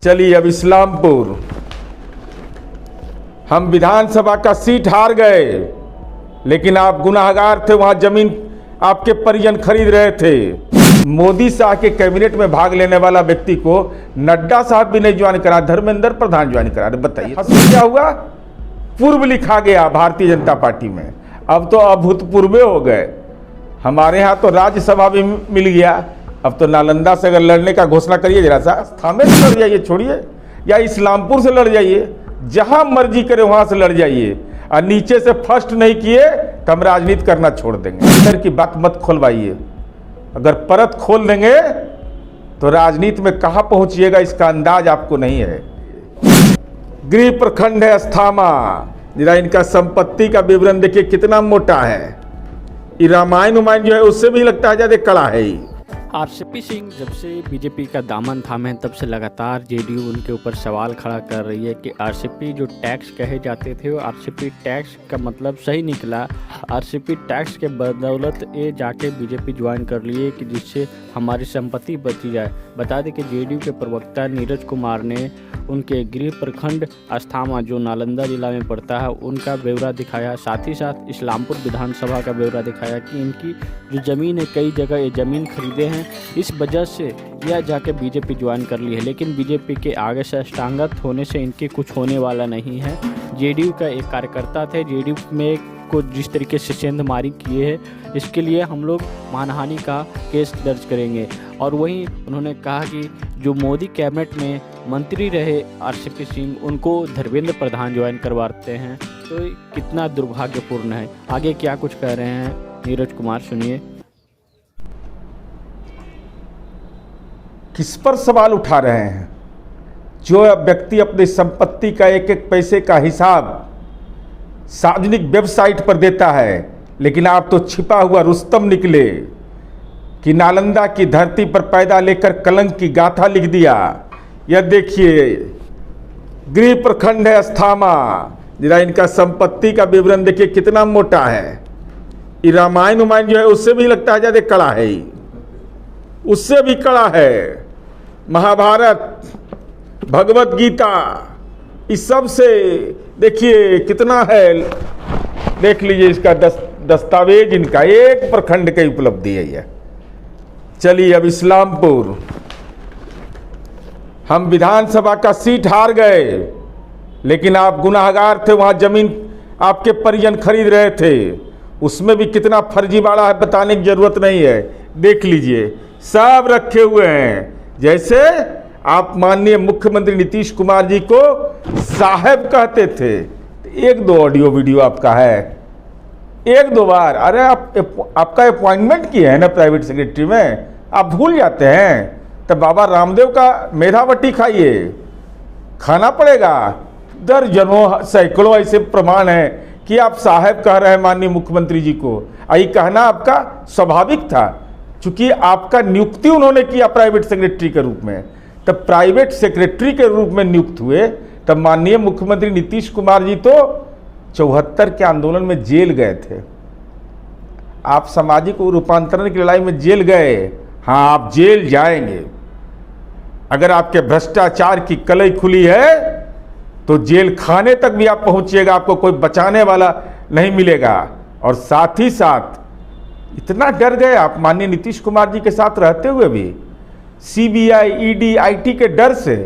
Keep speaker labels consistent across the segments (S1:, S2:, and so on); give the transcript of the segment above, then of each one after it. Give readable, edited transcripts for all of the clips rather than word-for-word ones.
S1: चलिए अब इस्लामपुर हम विधानसभा का सीट हार गए, लेकिन आप गुनाहगार थे। वहां जमीन आपके परिजन खरीद रहे थे। मोदी शाह के कैबिनेट में भाग लेने वाला व्यक्ति को नड्डा साहब भी नहीं ज्वाइन करा, धर्मेंद्र प्रधान ज्वाइन करा। बताइए क्या हुआ? पूर्व लिखा गया भारतीय जनता पार्टी में, अब तो अभूतपूर्व हो गए। हमारे यहाँ तो राज्यसभा भी मिल गया, अब तो नालंदा से अगर लड़ने का घोषणा करिए, जरा सा थामे से लड़ जाइए, छोड़िए, या इस्लामपुर से लड़ जाइए, जहां मर्जी करे वहां से लड़ जाइए। और नीचे से फर्स्ट नहीं किए तो हम राजनीति करना छोड़ देंगे। अंदर की बात मत खोलवाइए, अगर परत खोल देंगे तो राजनीति में कहां पहुंचिएगा इसका अंदाज आपको नहीं है। गृह प्रखंड है अस्थामा, जरा इनका संपत्ति का विवरण देखिए कितना मोटा है। ये रामायण उमायण जो है उससे भी लगता है ज्यादा कड़ा है।
S2: आरसीपी सिंह जब से बीजेपी का दामन थामे तब से लगातार जेडीयू उनके ऊपर सवाल खड़ा कर रही है कि आरसीपी जो टैक्स कहे जाते थे वो आरसीपी टैक्स का मतलब सही निकला। आरसीपी टैक्स के बदौलत ये जाके बीजेपी ज्वाइन कर लिए कि जिससे हमारी संपत्ति बची जाए। बता दें कि जेडीयू के प्रवक्ता नीरज कुमार ने उनके गृह प्रखंड अस्थामा जो नालंदा जिला में पड़ता है उनका ब्यौरा दिखाया, साथ ही साथ इस्लामपुर विधानसभा का ब्यौरा दिखाया कि इनकी जो ज़मीन है कई जगह ये ज़मीन खरीदे हैं, इस वजह से यह जाके बीजेपी ज्वाइन कर ली है। लेकिन बीजेपी के आगे से अष्टांगत होने से इनके कुछ होने वाला नहीं है। जेडीयू का एक कार्यकर्ता थे, जेडीयू में को जिस तरीके से सेंधमारी किए हैं इसके लिए हम लोग मानहानि का केस दर्ज करेंगे। और वहीं उन्होंने कहा कि जो मोदी कैबिनेट में मंत्री रहे आरसीपी सिंह उनको धर्मेंद्र प्रधान ज्वाइन करवाते हैं, तो कितना दुर्भाग्यपूर्ण है। आगे क्या कुछ कह रहे हैं नीरज कुमार, सुनिए।
S1: किस पर सवाल उठा रहे हैं? जो व्यक्ति अपनी संपत्ति का एक एक पैसे का हिसाब सार्वजनिक वेबसाइट पर देता है, लेकिन आप तो छिपा हुआ रुस्तम निकले कि नालंदा की धरती पर पैदा लेकर कलंक की गाथा लिख दिया। यह देखिए गृह प्रखंड है अस्थामा, जरा इनका संपत्ति का विवरण देखिए कितना मोटा है। ये रामायण उमायण जो है उससे भी लगता है ज्यादा कड़ा है, उससे भी कड़ा है। महाभारत, भगवत गीता, इस सब से देखिए कितना है। देख लीजिए इसका दस्तावेज, इनका एक प्रखंड की उपलब्धि है यह। चलिए अब इस्लामपुर हम विधानसभा का सीट हार गए, लेकिन आप गुनाहगार थे। वहां जमीन आपके परिजन खरीद रहे थे, उसमें भी कितना फर्जीवाड़ा है बताने की जरूरत नहीं है। देख लीजिए सब रखे हुए हैं। जैसे आप माननीय मुख्यमंत्री नीतीश कुमार जी को साहब कहते थे, एक दो ऑडियो वीडियो आपका है, एक दो बार। अरे आपका अपॉइंटमेंट किया है ना प्राइवेट सेक्रेटरी में, आप भूल जाते हैं। तो बाबा रामदेव का मेधावटी खाइए, खाना पड़ेगा। दर्जनों सैकड़ों ऐसे प्रमाण है कि आप साहब कह रहे हैं माननीय मुख्यमंत्री जी को। यही कहना आपका स्वाभाविक था, चूंकि आपका नियुक्ति उन्होंने किया प्राइवेट सेक्रेटरी के रूप में। तब प्राइवेट सेक्रेटरी के रूप में नियुक्त हुए, तब माननीय मुख्यमंत्री नीतीश कुमार जी तो 74 के आंदोलन में जेल गए थे। आप सामाजिक रूपांतरण की लड़ाई में जेल गए। हाँ, आप जेल जाएंगे। अगर आपके भ्रष्टाचार की कलई खुली है तो जेल खाने तक भी आप पहुंचिएगा, आपको कोई बचाने वाला नहीं मिलेगा। और साथ ही साथ इतना डर गए आप माननीय नीतीश कुमार जी के साथ रहते हुए भी, सीबीआई, ईडी, आईटी के डर से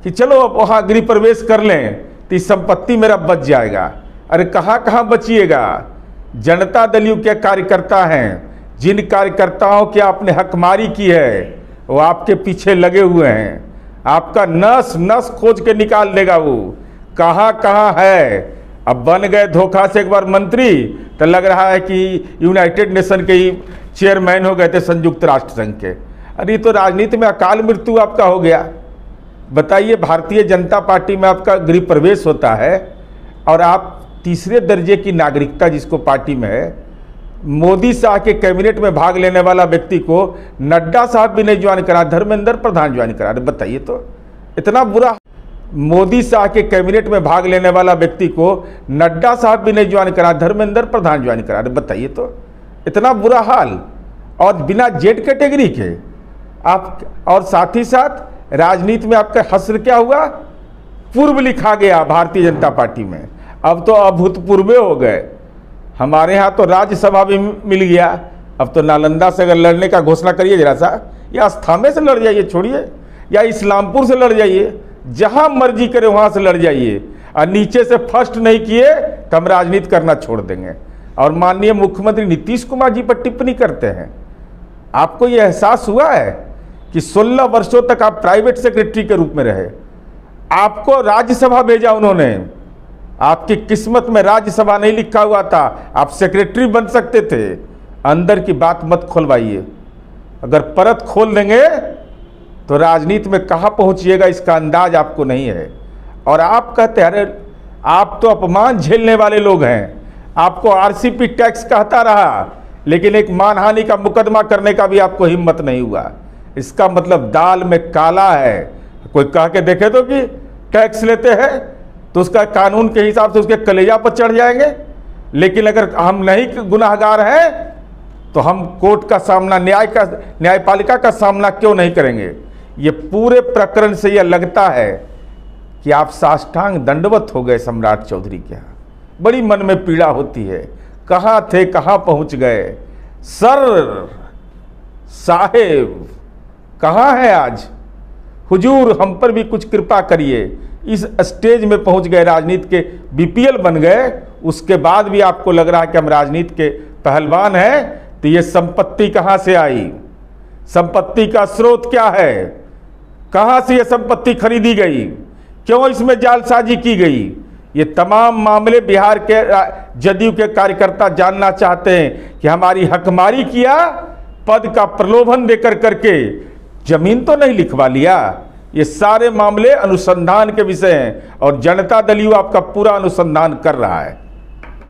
S1: कि चलो अब वहां गृह प्रवेश कर लें तो संपत्ति मेरा बच जाएगा। अरे कहां कहां बचिएगा? जनता दल के कार्यकर्ता हैं, जिन कार्यकर्ताओं की आपने हकमारी की है वो आपके पीछे लगे हुए हैं। आपका नस नस खोज के निकाल देगा वो कहां कहां है। अब बन गए धोखा से एक बार मंत्री, तो लग रहा है कि यूनाइटेड नेशन के ही चेयरमैन हो गए थे, संयुक्त राष्ट्र संघ के। अरे तो राजनीति में अकाल मृत्यु आपका हो गया। बताइए, भारतीय जनता पार्टी में आपका गृह प्रवेश होता है और आप तीसरे दर्जे की नागरिकता जिसको पार्टी में है, मोदी शाह के कैबिनेट में भाग लेने वाला व्यक्ति को नड्डा साहब भी नहीं ज्वाइन करा, धर्मेंद्र प्रधान ज्वाइन करा। बताइए तो इतना बुरा। मोदी शाह के कैबिनेट में भाग लेने वाला व्यक्ति को नड्डा साहब भी नहीं ज्वाइन करा, धर्मेंद्र प्रधान ज्वाइन करा। बताइए तो इतना बुरा हाल, और बिना जेड कैटेगरी के आप। और साथ ही साथ राजनीति में आपका हश्र क्या हुआ? पूर्व लिखा गया भारतीय जनता पार्टी में, अब तो अभूतपूर्व हो गए। हमारे यहाँ तो राज्यसभा भी मिल गया, अब तो नालंदा से अगर लड़ने का घोषणा करिए जरा सा, या अस्थामे से लड़ जाइए, छोड़िए, या इस्लामपुर से लड़ जाइए, जहाँ मर्जी करे वहाँ से लड़ जाइए, और नीचे से फर्स्ट नहीं किए तो हम राजनीति करना छोड़ देंगे। और माननीय मुख्यमंत्री नीतीश कुमार जी पर टिप्पणी करते हैं। आपको ये एहसास हुआ है कि 16 वर्षों तक आप प्राइवेट सेक्रेटरी के रूप में रहे, आपको राज्यसभा भेजा उन्होंने, आपकी किस्मत में राज्यसभा नहीं लिखा हुआ था, आप सेक्रेटरी बन सकते थे। अंदर की बात मत खोलवाइए, अगर परत खोल देंगे तो राजनीति में कहाँ पहुँचिएगा इसका अंदाज आपको नहीं है। और आप कहते हैं अरे आप तो अपमान झेलने वाले लोग हैं, आपको आरसीपी टैक्स कहता रहा, लेकिन एक मानहानि का मुकदमा करने का भी आपको हिम्मत नहीं हुआ। इसका मतलब दाल में काला है। कोई कह के देखे तो कि टैक्स लेते हैं तो उसका कानून के हिसाब से उसके कलेजा पर चढ़ जाएंगे, लेकिन अगर हम नहीं गुनाहगार हैं तो हम कोर्ट का सामना, न्यायपालिका का सामना क्यों नहीं करेंगे? ये पूरे प्रकरण से यह लगता है कि आप साष्टांग दंडवत हो गए सम्राट चौधरी के यहाँ। बड़ी मन में पीड़ा होती है, कहाँ थे कहाँ पहुँच गए? सर साहेब कहाँ है आज? हुजूर हम पर भी कुछ कृपा करिए। इस स्टेज में पहुँच गए, राजनीति के बीपीएल बन गए, उसके बाद भी आपको लग रहा है कि हम राजनीति के पहलवान हैं। तो ये संपत्ति कहाँ से आई? संपत्ति का स्रोत क्या है? कहाँ से ये संपत्ति खरीदी गई? क्यों इसमें जालसाजी की गई? ये तमाम मामले बिहार के जदयू के कार्यकर्ता जानना चाहते हैं कि हमारी हकमारी किया, पद का प्रलोभन देकर करके जमीन तो नहीं लिखवा लिया। ये सारे मामले अनुसंधान के विषय हैं और जनता दल यू आपका पूरा अनुसंधान कर रहा है।